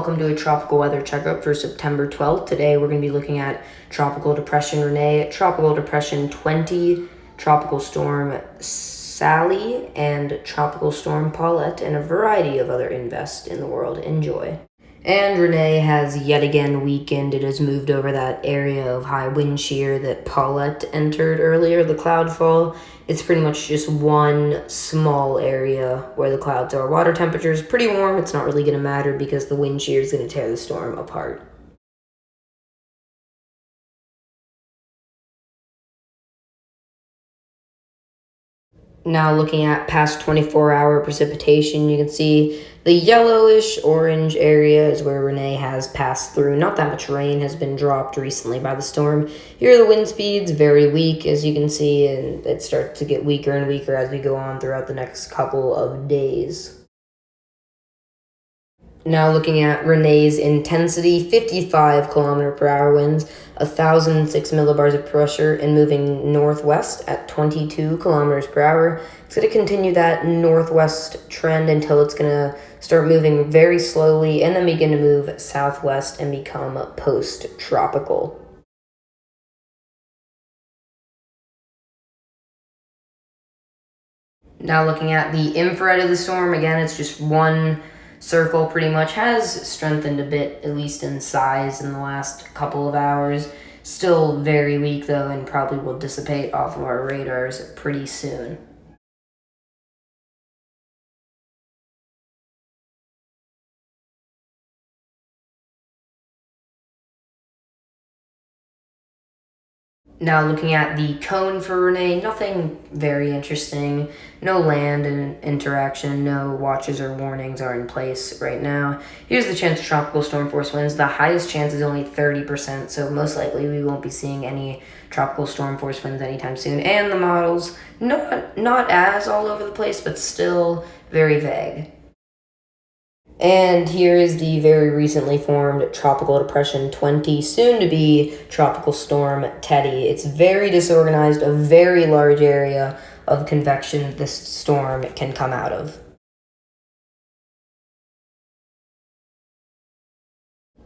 welcome to a tropical weather checkup for September 12th. Today we're going to be looking at Tropical Depression Rene, Tropical Depression 20, Tropical Storm Sally, and Tropical Storm Paulette, and a variety of other invests in the world. Enjoy. And Rene has yet again weakened. It has moved over that area of high wind shear that Paulette entered earlier, the cloud fall. It's pretty much just one small area where the clouds are. Water temperature is pretty warm. It's not really going to matter because the wind shear is going to tear the storm apart. Now looking at past 24-hour precipitation, you can see the yellowish orange area is where Rene has passed through. Not that much rain has been dropped recently by the storm. Here are the wind speeds, very weak as you can see, and it starts to get weaker and weaker as we go on throughout the next couple of days. Now looking at Rene's intensity, 55 km/h winds, 1,006 millibars of pressure, and moving northwest at 22 km/h. It's going to continue that northwest trend until it's going to start moving very slowly and then begin to move southwest and become post-tropical. Now looking at the infrared of the storm, again, it's just one circle, pretty much has strengthened a bit, at least in size, in the last couple of hours. Still very weak though, and probably will dissipate off of our radars pretty soon. Now looking at the cone for Rene, nothing very interesting. No land and interaction, no watches or warnings are in place right now. Here's the chance of tropical storm force winds. The highest chance is only 30%, so most likely we won't be seeing any tropical storm force winds anytime soon. And the models, not as all over the place, but still very vague. And here is the very recently formed Tropical Depression 20, soon to be Tropical Storm Teddy. It's very disorganized, a very large area of convection this storm can come out of.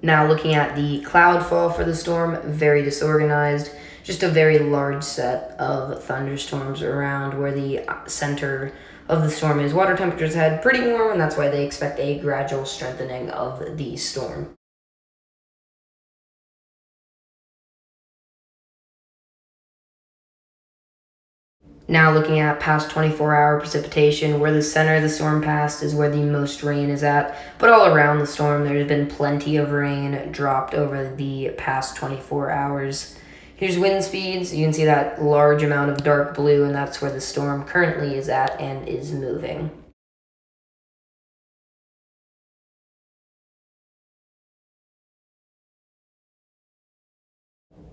Now looking at the cloud fall for the storm, very disorganized. Just a very large set of thunderstorms around where the center of the storm is. Water temperatures had pretty warm, and that's why they expect a gradual strengthening of the storm. Now looking at past 24-hour precipitation, where the center of the storm passed is where the most rain is at, but all around the storm there's been plenty of rain dropped over the past 24 hours. Here's wind speeds. You can see that large amount of dark blue, and that's where the storm currently is at and is moving.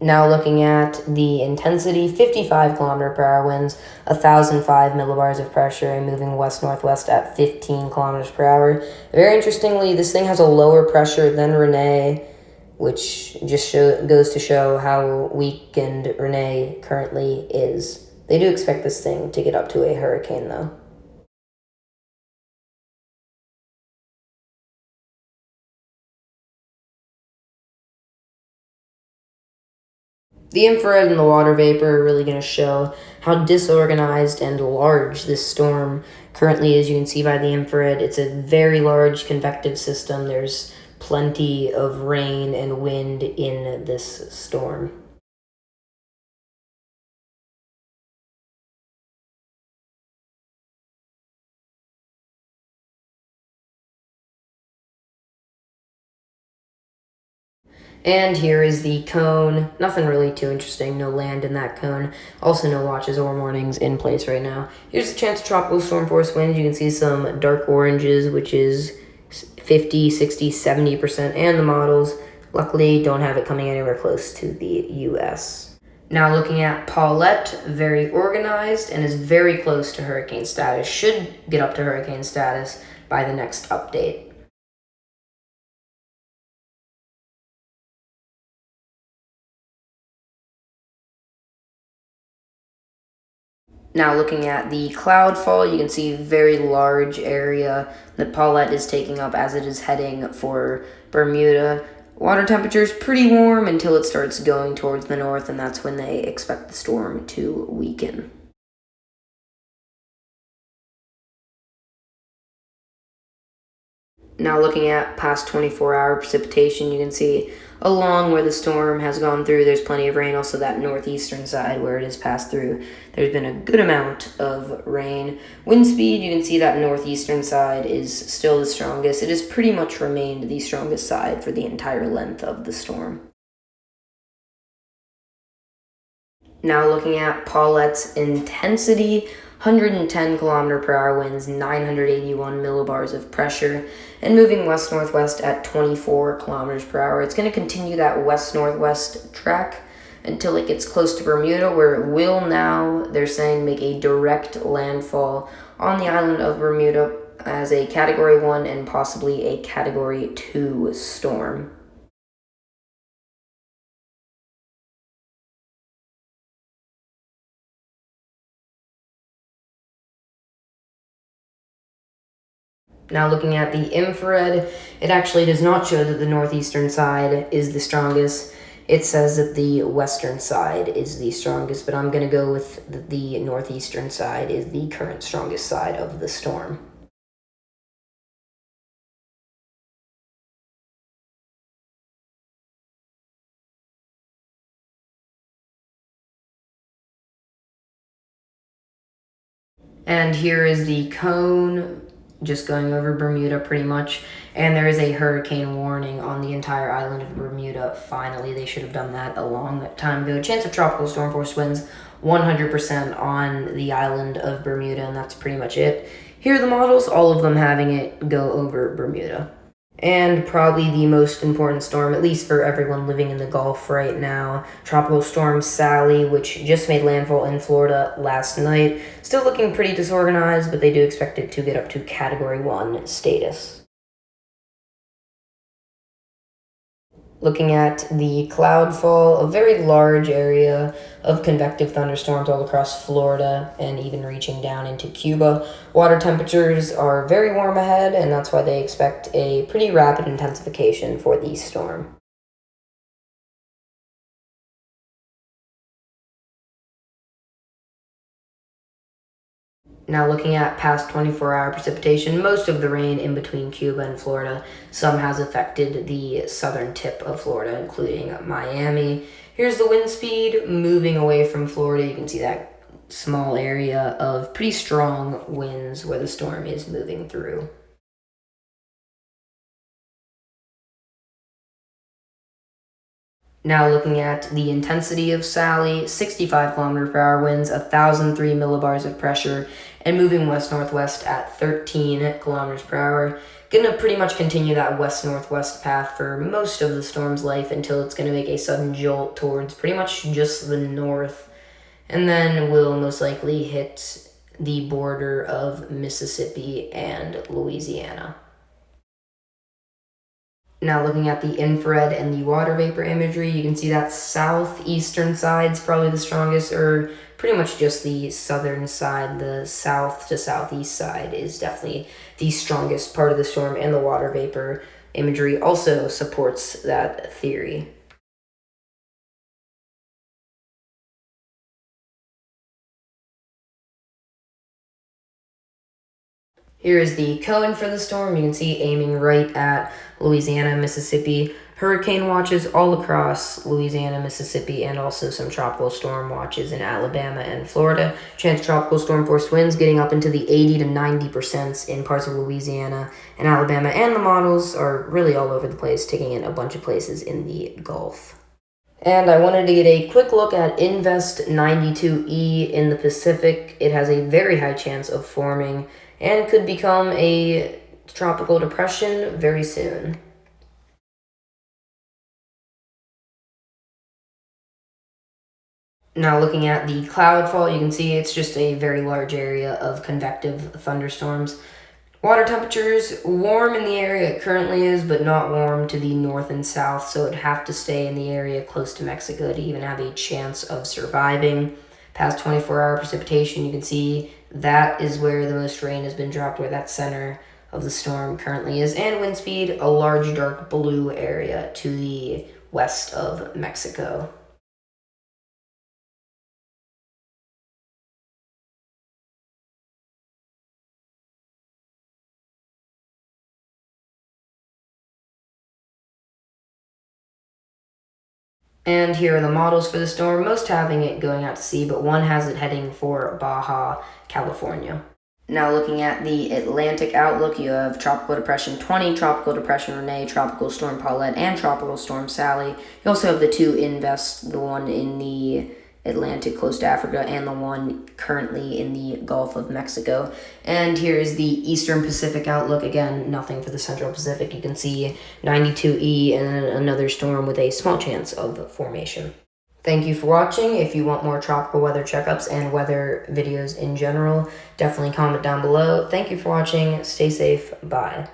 Now looking at the intensity, 55 km/h winds, 1,005 millibars of pressure, and moving west-northwest at 15 km/h. Very interestingly, this thing has a lower pressure than Rene, which just goes to show how weakened Rene currently is. They do expect this thing to get up to a hurricane, though. The infrared and the water vapor are really going to show how disorganized and large this storm currently is. You can see by the infrared, it's a very large convective system. There's plenty of rain and wind in this storm. And here is the cone. Nothing really too interesting. No land in that cone. Also no watches or warnings in place right now. Here's the chance of tropical storm force winds. You can see some dark oranges, which is 50, 60, 70%, and the models luckily don't have it coming anywhere close to the US. Now looking at Paulette, very organized and is very close to hurricane status. Should get up to hurricane status by the next update. Now looking at the cloud fall, you can see a very large area that Paulette is taking up as it is heading for Bermuda. Water temperature is pretty warm until it starts going towards the north, and that's when they expect the storm to weaken. Now looking at past 24-hour precipitation, you can see along where the storm has gone through, there's plenty of rain. Also that northeastern side where it has passed through, there's been a good amount of rain. Wind speed, you can see that northeastern side is still the strongest. It has pretty much remained the strongest side for the entire length of the storm. Now looking at Paulette's intensity, 110 kilometer per hour winds, 981 millibars of pressure, and moving west-northwest at 24 kilometers per hour. It's going to continue that west-northwest track until it gets close to Bermuda, where it will now, they're saying, make a direct landfall on the island of Bermuda as a Category 1 and possibly a Category 2 storm. Now looking at the infrared, it actually does not show that the northeastern side is the strongest. It says that the western side is the strongest, but I'm going to go with the northeastern side is the current strongest side of the storm. And here is the cone just going over Bermuda pretty much, and there is a hurricane warning on the entire island of Bermuda. Finally, they should have done that a long time ago. Chance of tropical storm force winds 100% on the island of Bermuda, and that's pretty much it. Here are the models, all of them having it go over Bermuda. And probably the most important storm, at least for everyone living in the Gulf right now, Tropical Storm Sally, which just made landfall in Florida last night. Still looking pretty disorganized, but they do expect it to get up to Category 1 status. Looking at the cloud fall, a very large area of convective thunderstorms all across Florida and even reaching down into Cuba. Water temperatures are very warm ahead, and that's why they expect a pretty rapid intensification for the storm. Now looking at past 24-hour precipitation, most of the rain in between Cuba and Florida, some has affected the southern tip of Florida, including Miami. Here's the wind speed moving away from Florida. You can see that small area of pretty strong winds where the storm is moving through. Now looking at the intensity of Sally, 65 kilometer per hour winds, 1,003 millibars of pressure, and moving west-northwest at 13 kilometers per hour. Gonna pretty much continue that west-northwest path for most of the storm's life until it's gonna make a sudden jolt towards pretty much just the north, and then will most likely hit the border of Mississippi and Louisiana. Now looking at the infrared and the water vapor imagery, you can see that southeastern side's probably the strongest, or pretty much just the southern side. The south to southeast side is definitely the strongest part of the storm, and the water vapor imagery also supports that theory. Here is the cone for the storm. You can see aiming right at Louisiana, Mississippi. Hurricane watches all across Louisiana, Mississippi, and also some tropical storm watches in Alabama and Florida. Chance tropical storm force winds getting up into the 80 to 90% in parts of Louisiana and Alabama, and the models are really all over the place, taking in a bunch of places in the Gulf. And I wanted to get a quick look at Invest 92E in the Pacific. It has a very high chance of forming and could become a tropical depression very soon. Now looking at the cloud fall, you can see it's just a very large area of convective thunderstorms. Water temperatures, warm in the area it currently is, but not warm to the north and south, so it'd have to stay in the area close to Mexico to even have a chance of surviving. Past 24-hour precipitation, you can see that is where the most rain has been dropped, where that center of the storm currently is, and wind speed, a large dark blue area to the west of Mexico. And here are the models for the storm, most having it going out to sea, but one has it heading for Baja, California. Now looking at the Atlantic outlook, you have Tropical Depression 20, Tropical Depression Rene, Tropical Storm Paulette, and Tropical Storm Sally. You also have the two invest, the one in the Atlantic close to Africa and the one currently in the Gulf of Mexico. And here is the Eastern Pacific outlook. Again, nothing for the Central Pacific. You can see 92E and another storm with a small chance of formation. Thank you for watching. If you want more tropical weather checkups and weather videos in general, definitely comment down below. Thank you for watching. Stay safe. Bye.